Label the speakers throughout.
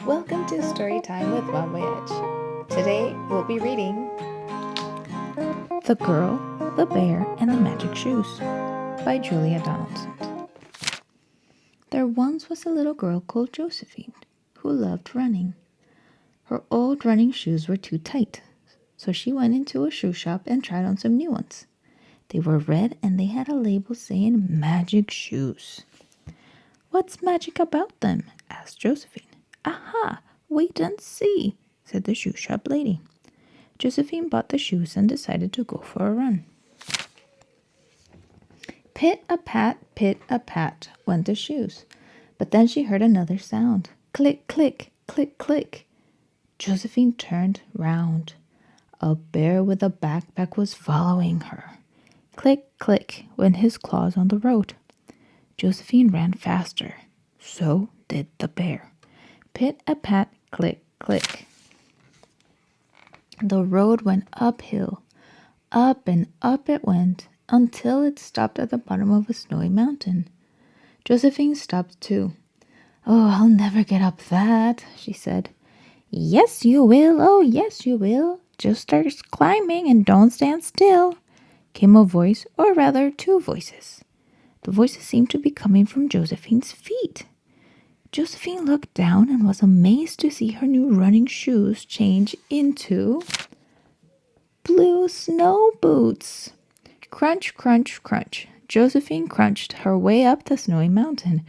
Speaker 1: Welcome to Storytime with Voyage. Today we'll be reading
Speaker 2: The Girl, the Bear, and the Magic Shoes by Julia Donaldson. There once was a little girl called Josephine who loved running. Her old running shoes were too tight, so she went into a shoe shop and tried on some new ones. They were red and they had a label saying Magic Shoes. "What's magic about them?" asked Josephine. "Aha! Wait and see," said the shoe shop lady. Josephine bought the shoes and decided to go for a run. Pit-a-pat, went the shoes. But then she heard another sound. Click, click, click, click. Josephine turned round. A bear with a backpack was following her. Click, click, went his claws on the road. Josephine ran faster. So did the bear. Pit-a-pat, click, click. The road went uphill. Up and up it went, until it stopped at the bottom of a snowy mountain. Josephine stopped too. "Oh, I'll never get up that," she said. "Yes, you will. Oh, yes, you will. Just start climbing and don't stand still," came a voice, or rather 2 voices. The voices seemed to be coming from Josephine's feet. Josephine looked down and was amazed to see her new running shoes change into blue snow boots. Crunch, crunch, crunch. Josephine crunched her way up the snowy mountain.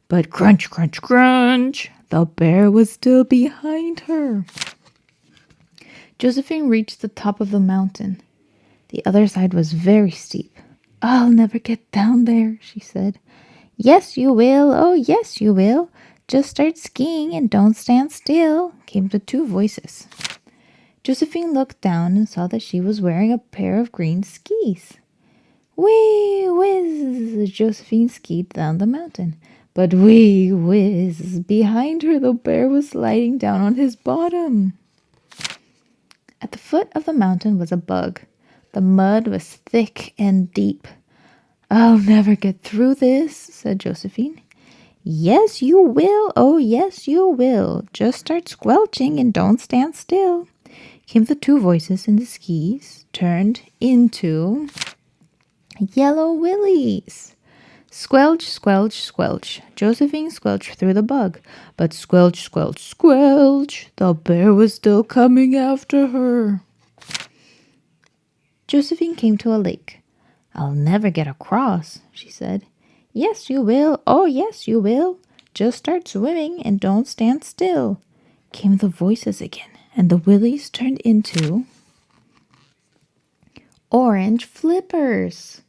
Speaker 2: But crunch, crunch, crunch, the bear was still behind her. Josephine reached the top of the mountain. The other side was very steep. "I'll never get down there," she said. "Yes, you will. Oh, yes, you will. Just start skiing and don't stand still," came the 2 voices. Josephine looked down and saw that she was wearing a pair of green skis. Wee whiz! Josephine skied down the mountain. But wee whiz! Behind her the bear was sliding down on his bottom. At the foot of the mountain was a bug. The mud was thick and deep. "I'll never get through this," said Josephine. "Yes, you will. Oh, yes, you will. Just start squelching and don't stand still," came the 2 voices, and the skis turned into yellow willies. Squelch, squelch, squelch. Josephine squelched through the bug. But squelch, squelch, squelch, the bear was still coming after her. Josephine came to a lake. "I'll never get across," she said. "Yes, you will. Oh, yes, you will. Just start swimming and don't stand still," came the voices again, and the willies turned into orange flippers.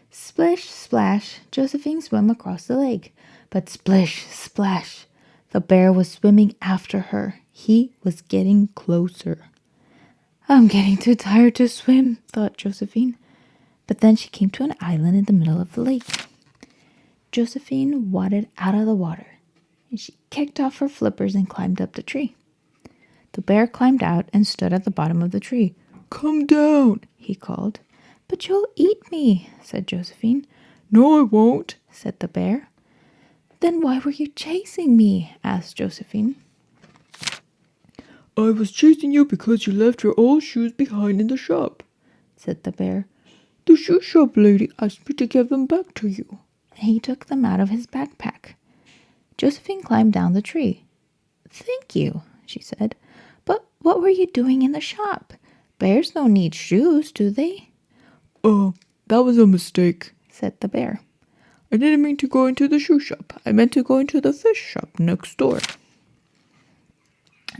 Speaker 2: Splish, splash, Josephine swam across the lake. But splish, splash, the bear was swimming after her. He was getting closer. "I'm getting too tired to swim," thought Josephine. But then she came to an island in the middle of the lake. Josephine waded out of the water, and she kicked off her flippers and climbed up the tree. The bear climbed out and stood at the bottom of the tree. "Come down," he called. "But you'll eat me," said Josephine. "No, I won't," said the bear. "Then why were you chasing me?" asked Josephine. "I was chasing you because you left your old shoes behind in the shop," said the bear. "The shoe shop lady asked me to give them back to you." And he took them out of his backpack. Josephine climbed down the tree. "Thank you," she said. "But what were you doing in the shop? Bears don't need shoes, do they?" "Oh, that was a mistake," said the bear. "I didn't mean to go into the shoe shop. I meant to go into the fish shop next door."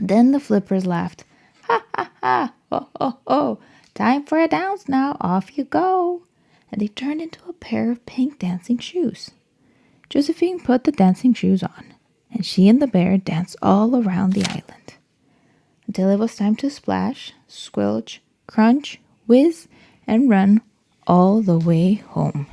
Speaker 2: Then the flippers laughed. "Ha, ha, ha! Ho, ho, ho! Time for a dance now. Off you go!" And they turned into a pair of pink dancing shoes. Josephine put the dancing shoes on, and she and the bear danced all around the island until it was time to splash, squelch, crunch, whiz, and run all the way home.